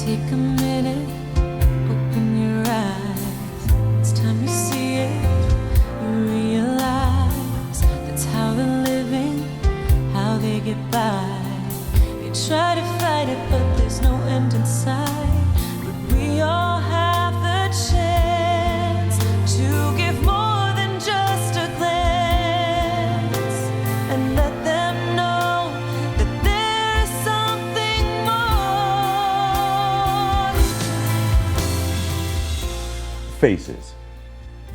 Take a minute, open your eyes. It's time to see it. You realize that's how they're living, how they get by. They try to fight it, but there's no end in sight. But we all have the chance to give more than just a glance and let them know that there is something more. Faces.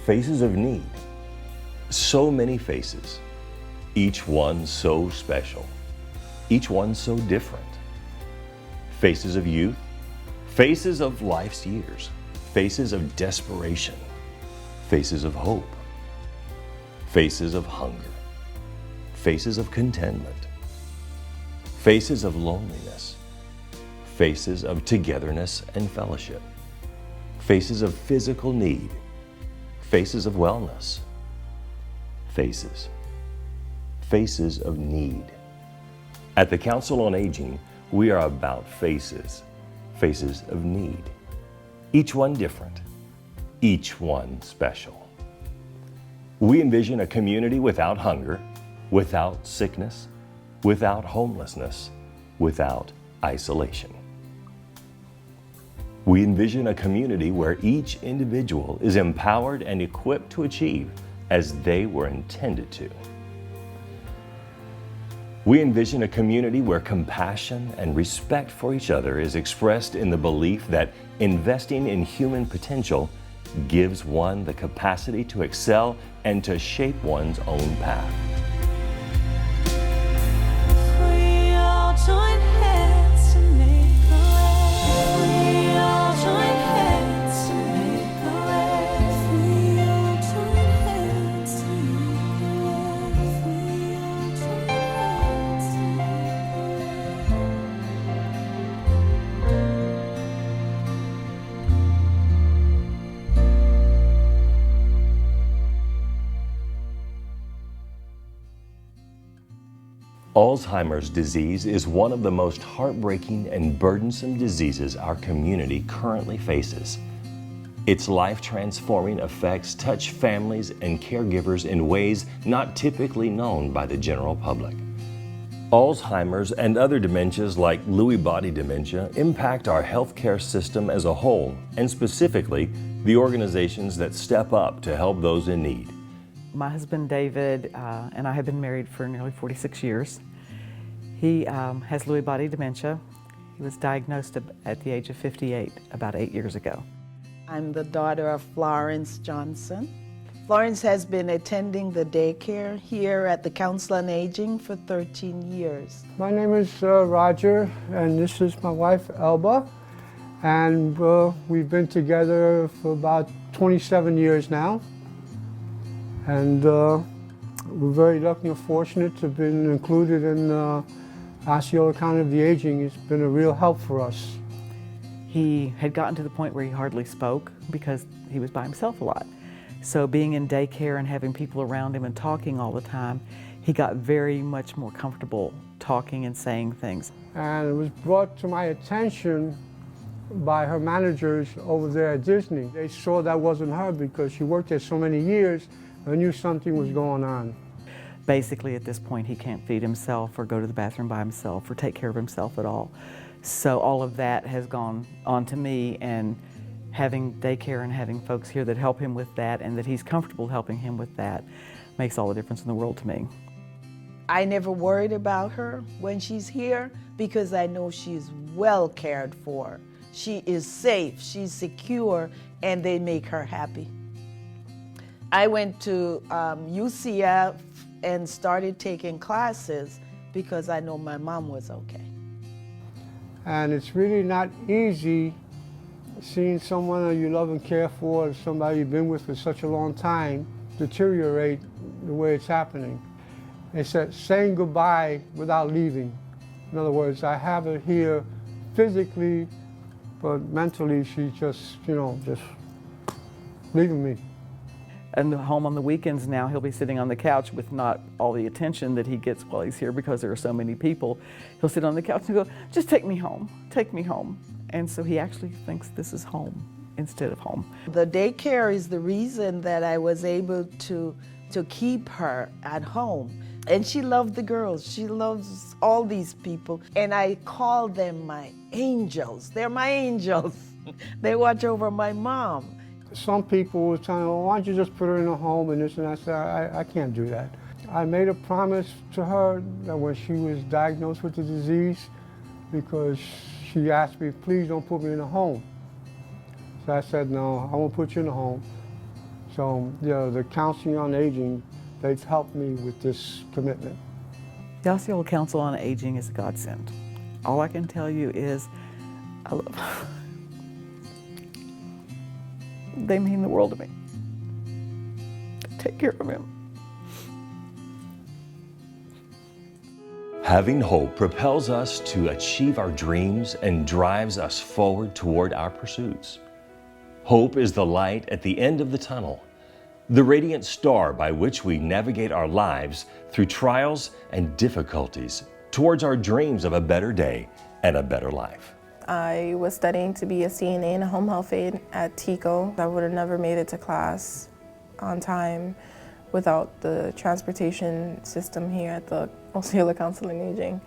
Faces of need. So many faces. Each one so special. Each one so different. Faces of youth. Faces of life's years. Faces of desperation. Faces of hope. Faces of hunger. Faces of contentment. Faces of loneliness. Faces of togetherness and fellowship. Faces of physical need. Faces of wellness. Faces. Faces of need. At the Council on Aging, we are about faces. Faces of need. Each one different. Each one special. We envision a community without hunger, without sickness, without homelessness, without isolation. We envision a community where each individual is empowered and equipped to achieve as they were intended to. We envision a community where compassion and respect for each other is expressed in the belief that investing in human potential gives one the capacity to excel and to shape one's own path. We all join hands to make a way. We all join hands to make a way. We all join hands to make a way. We all join hands to make a way. Alzheimer's disease is one of the most heartbreaking and burdensome diseases our community currently faces. Its life-transforming effects touch families and caregivers in ways not typically known by the general public. Alzheimer's and other dementias like Lewy body dementia impact our healthcare system as a whole, and specifically the organizations that step up to help those in need. My husband David and I have been married for nearly 46 years. He has Lewy body dementia. He was diagnosed at the age of 58 about 8 years ago. I'm the daughter of Florence Johnson. Florence has been attending the daycare here at the Council on Aging for 13 years. My name is Roger, and this is my wife, Elba. And we've been together for about 27 years now. And we're very lucky and fortunate to have been included in Osceola County of the Aging. It's been a real help for us. He had gotten to the point where he hardly spoke because he was by himself a lot. So being in daycare and having people around him and talking all the time, he got very much more comfortable talking and saying things. And it was brought to my attention by her managers over there at Disney. They saw that wasn't her because she worked there so many years. I knew something was going on. Basically, at this point, he can't feed himself or go to the bathroom by himself or take care of himself at all. So all of that has gone on to me, and having daycare and having folks here that help him with that and that he's comfortable helping him with that makes all the difference in the world to me. I never worried about her when she's here because I know she's well cared for. She is safe, she's secure, and they make her happy. I went to UCF and started taking classes because I know my mom was okay. And it's really not easy seeing someone that you love and care for, somebody you've been with for such a long time, deteriorate the way it's happening. It's saying goodbye without leaving. In other words, I have her here physically, but mentally she's just, just leaving me. And home on the weekends now, he'll be sitting on the couch with not all the attention that he gets while he's here because there are so many people. He'll sit on the couch and go, just take me home, take me home. And so he actually thinks this is home instead of home. The daycare is the reason that I was able to keep her at home. And she loved the girls. She loves all these people. And I call them my angels. They're my angels. They watch over my mom. Some people were telling me, well, why don't you just put her in a home and this and that. I said, I can't do that. I made a promise to her that when she was diagnosed with the disease, because she asked me, please don't put me in a home. So I said, no, I won't put you in a home. So, the Counseling on Aging, they've helped me with this commitment. The Osceola Council on Aging is a godsend. All I can tell you is I love them. They mean the world to me. Take care of him. Having hope propels us to achieve our dreams and drives us forward toward our pursuits. Hope is the light at the end of the tunnel, the radiant star by which we navigate our lives through trials and difficulties towards our dreams of a better day and a better life. I was studying to be a CNA and a home health aide at TICO. I would have never made it to class on time without the transportation system here at the Osceola Council On Aging.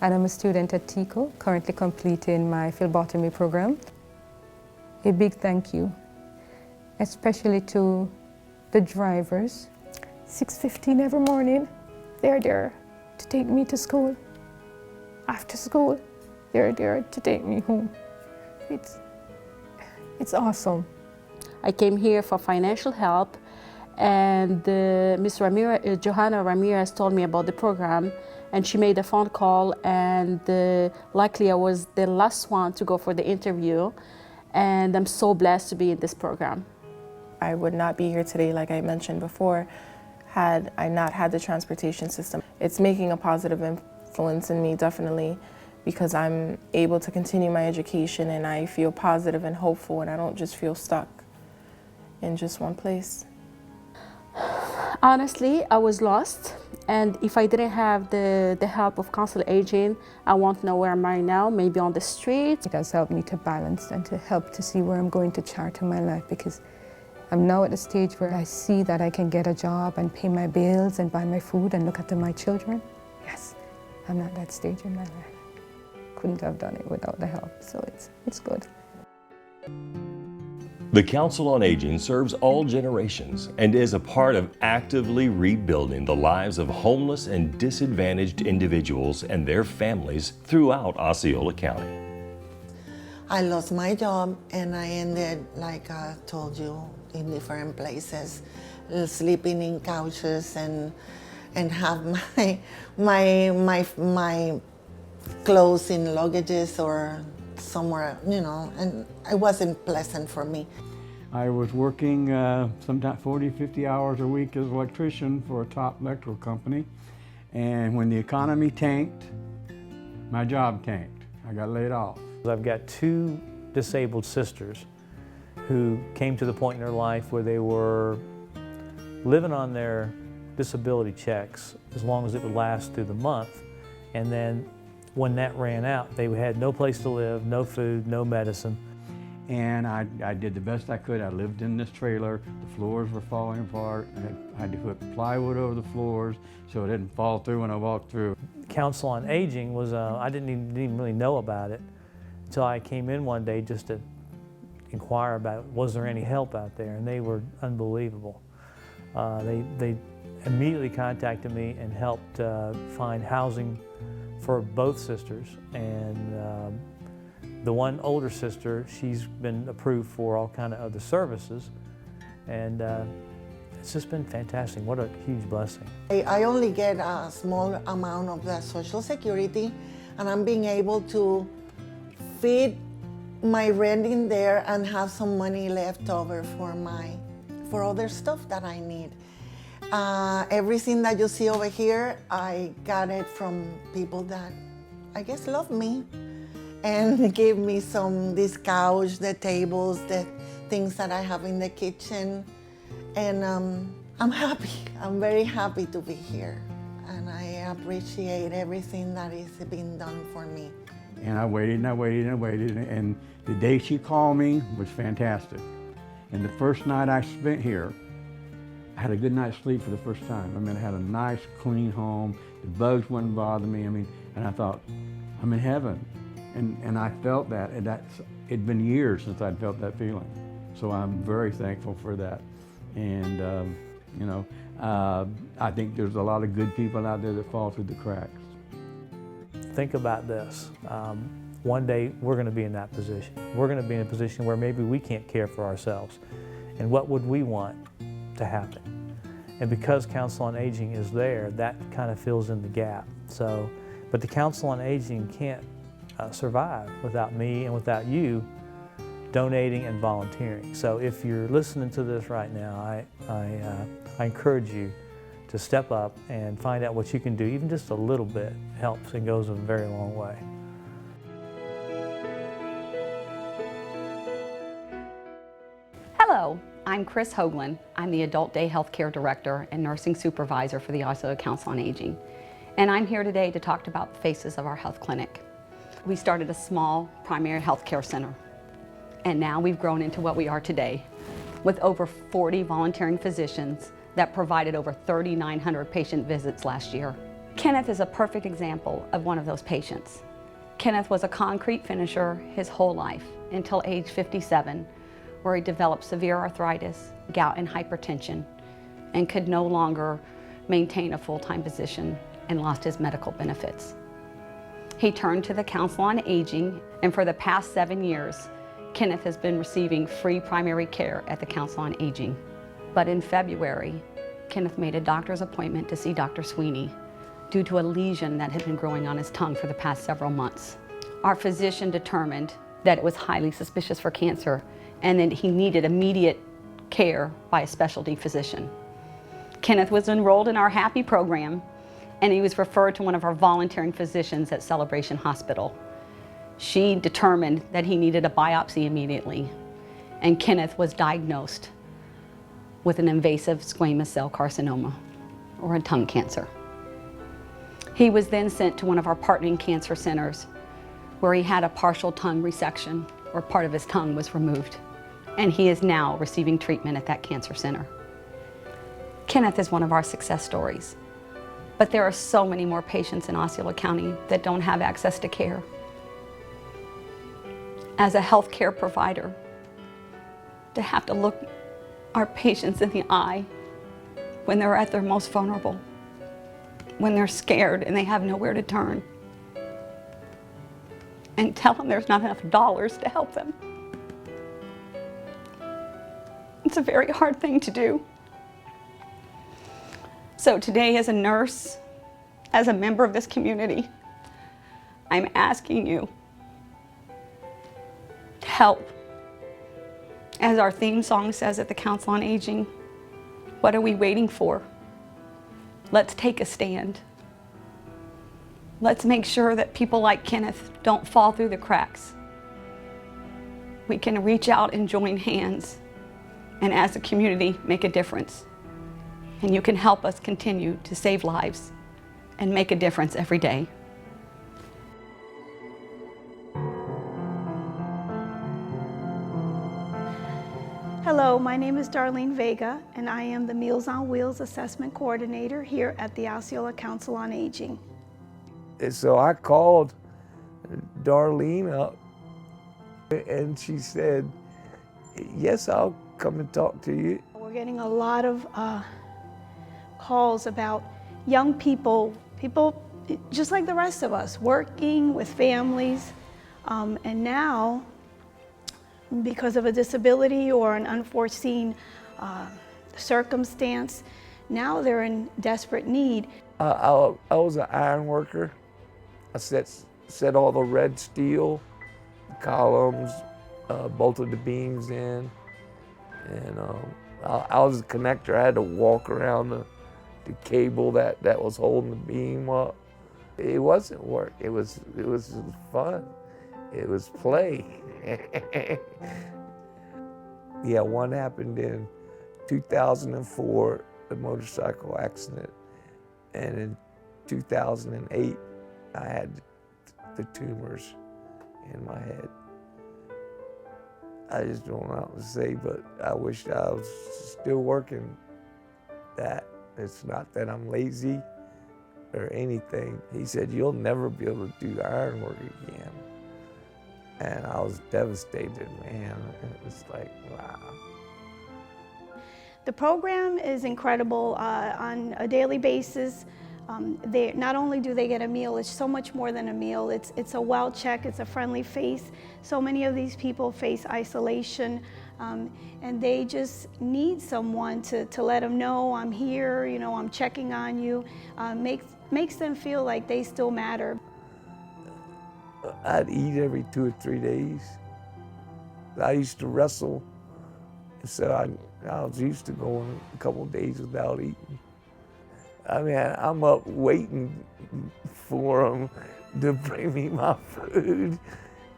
And I'm a student at TICO, currently completing my phlebotomy program. A big thank you, especially to the drivers. 6:15 every morning, they're there to take me to school. After school, they're there to take me home. It's awesome. I came here for financial help, and Miss Ramirez, Johanna Ramirez told me about the program, and she made a phone call, and luckily I was the last one to go for the interview, and I'm so blessed to be in this program. I would not be here today, like I mentioned before, had I not had the transportation system. It's making a positive influence in me, definitely, because I'm able to continue my education and I feel positive and hopeful, and I don't just feel stuck in just one place. Honestly, I was lost, and if I didn't have the help of Council on Aging, I won't know where I'm right now, maybe on the street. It has helped me to balance and to help to see where I'm going to charter my life, because I'm now at the stage where I see that I can get a job and pay my bills and buy my food and look after my children. Yes, I'm at that stage in my life. Couldn't have done it without the help, so it's good. The Council on Aging serves all generations and is a part of actively rebuilding the lives of homeless and disadvantaged individuals and their families throughout Osceola County. I lost my job and I ended, like I told you, in different places, sleeping in couches and have my clothes in luggages or somewhere, and it wasn't pleasant for me. I was working sometimes 40, 50 hours a week as an electrician for a top electrical company. And when the economy tanked, my job tanked. I got laid off. I've got two disabled sisters who came to the point in their life where they were living on their disability checks as long as it would last through the month. And then when that ran out, they had no place to live, no food, no medicine. And I did the best I could. I lived in this trailer. The floors were falling apart. I had to put plywood over the floors so it didn't fall through when I walked through. Council on Aging was, I didn't even really know about it until I came in one day just to inquire about, was there any help out there? And they were unbelievable. They immediately contacted me and helped find housing for both sisters, and the one older sister, she's been approved for all kind of other services, and it's just been fantastic. What a huge blessing. I only get a small amount of the Social Security, and I'm being able to feed my rent in there and have some money left over for other stuff that I need. Everything that you see over here, I got it from people that I guess love me and gave me this couch, the tables, the things that I have in the kitchen. And I'm happy. I'm very happy to be here. And I appreciate everything that is being done for me. And I waited and I waited and I waited, and the day she called me was fantastic. And the first night I spent here, I had a good night's sleep for the first time. I mean, I had a nice, clean home. The bugs wouldn't bother me. I mean, and I thought, I'm in heaven. And I felt that, and it'd been years since I'd felt that feeling. So I'm very thankful for that. And, you know, I think there's a lot of good people out there that fall through the cracks. Think about this. One day we're going to be in that position. We're going to be in a position where maybe we can't care for ourselves. And what would we want to happen? And because Council on Aging is there, that kind of fills in the gap. So, but the Council on Aging can't survive without me and without you donating and volunteering. So if you're listening to this right now, I encourage you to step up and find out what you can do. Even just a little bit helps and goes a very long way. Hello, I'm Chris Hoagland. I'm the Adult Day Healthcare Director and Nursing Supervisor for the Osceola Council on Aging. And I'm here today to talk about the faces of our health clinic. We started a small primary health care center, and now we've grown into what we are today, with over 40 volunteering physicians that provided over 3,900 patient visits last year. Kenneth is a perfect example of one of those patients. Kenneth was a concrete finisher his whole life until age 57, where he developed severe arthritis, gout, and hypertension, and could no longer maintain a full-time position and lost his medical benefits. He turned to the Council on Aging, and for the past 7 years, Kenneth has been receiving free primary care at the Council on Aging. But in February, Kenneth made a doctor's appointment to see Dr. Sweeney due to a lesion that had been growing on his tongue for the past several months. Our physician determined that it was highly suspicious for cancer and that he needed immediate care by a specialty physician. Kenneth was enrolled in our Happy program, and he was referred to one of our volunteering physicians at Celebration Hospital. She determined that he needed a biopsy immediately, and Kenneth was diagnosed with an invasive squamous cell carcinoma, or a tongue cancer. He was then sent to one of our partnering cancer centers, where he had a partial tongue resection, or part of his tongue was removed, and he is now receiving treatment at that cancer center. Kenneth is one of our success stories, but there are so many more patients in Osceola County that don't have access to care. As a healthcare provider, to have to look our patients in the eye when they're at their most vulnerable, when they're scared and they have nowhere to turn, and tell them there's not enough dollars to help them. It's a very hard thing to do. So today, as a nurse, as a member of this community, I'm asking you to help. As our theme song says at the Council on Aging, what are we waiting for? Let's take a stand. Let's make sure that people like Kenneth don't fall through the cracks. We can reach out and join hands, and as a community, make a difference. And you can help us continue to save lives and make a difference every day. Hello, my name is Darlene Vega, and I am the Meals on Wheels Assessment Coordinator here at the Osceola Council on Aging. So I called Darlene up, and she said, yes, I'll come and talk to you. We're getting a lot of calls about young people just like the rest of us, working with families, and now, because of a disability or an unforeseen circumstance, now they're in desperate need. I was an iron worker. I set all the red steel, columns, bolted the beams in, and I was a connector. I had to walk around the cable that was holding the beam up. It wasn't work. It was fun. It was play. Yeah, one happened in 2004, a motorcycle accident, and in 2008, I had the tumors. in my head. I just don't know what to say, but I wish I was still working that. It's not that I'm lazy or anything. He said, you'll never be able to do ironwork again. And I was devastated, man. It was like, wow. The program is incredible on a daily basis. Not only do they get a meal, it's so much more than a meal. It's a well check, it's a friendly face. So many of these people face isolation, and they just need someone to let them know, I'm here, you know, I'm checking on you. Makes them feel like they still matter. I'd eat every 2 or 3 days. I used to wrestle, so I was used to going a couple of days without eating. I mean, I'm up waiting for them to bring me my food,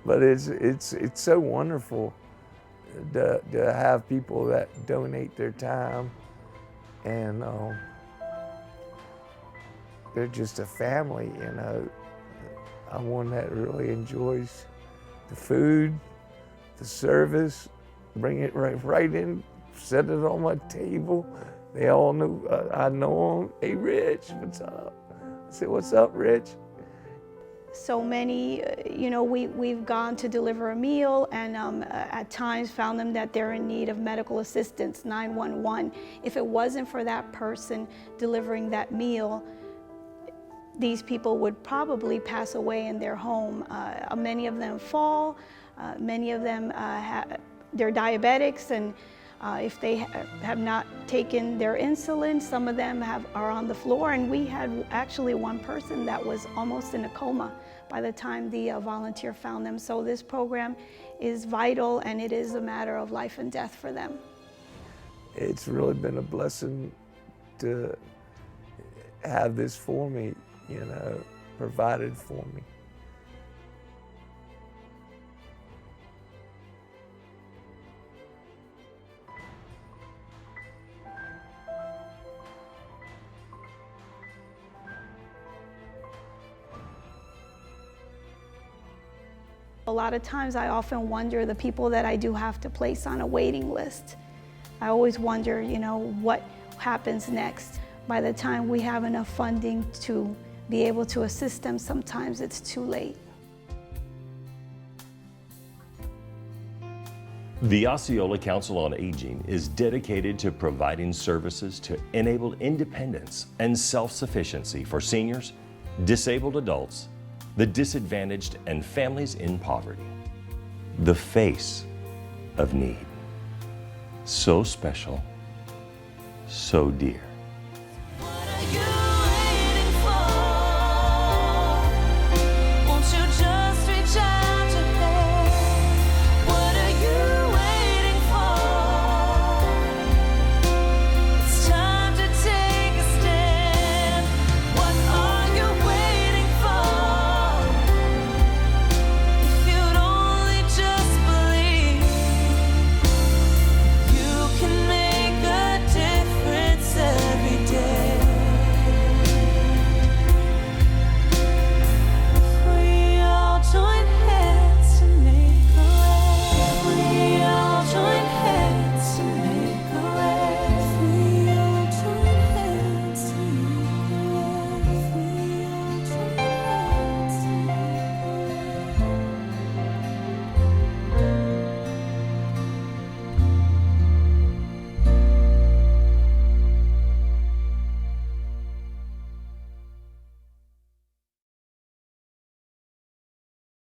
but it's so wonderful to have people that donate their time, and they're just a family, you know. I'm one that really enjoys the food, the service, bring it right in, set it on my table. They all knew, I know them. Hey, Rich, what's up? I said, what's up, Rich? So many, you know, we've gone to deliver a meal and at times found them that they're in need of medical assistance, 911. If it wasn't for that person delivering that meal, these people would probably pass away in their home. Many of them fall, many of them, they're diabetics, and if they have not taken their insulin, some of them are on the floor, and we had actually one person that was almost in a coma by the time the volunteer found them. So this program is vital, and it is a matter of life and death for them. It's really been a blessing to have this for me, you know, provided for me. A lot of times I often wonder the people that I do have to place on a waiting list. I always wonder, you know, what happens next. By the time we have enough funding to be able to assist them, sometimes it's too late. The Osceola Council on Aging is dedicated to providing services to enable independence and self-sufficiency for seniors, disabled adults, the disadvantaged, and families in poverty. The face of need. So special, so dear.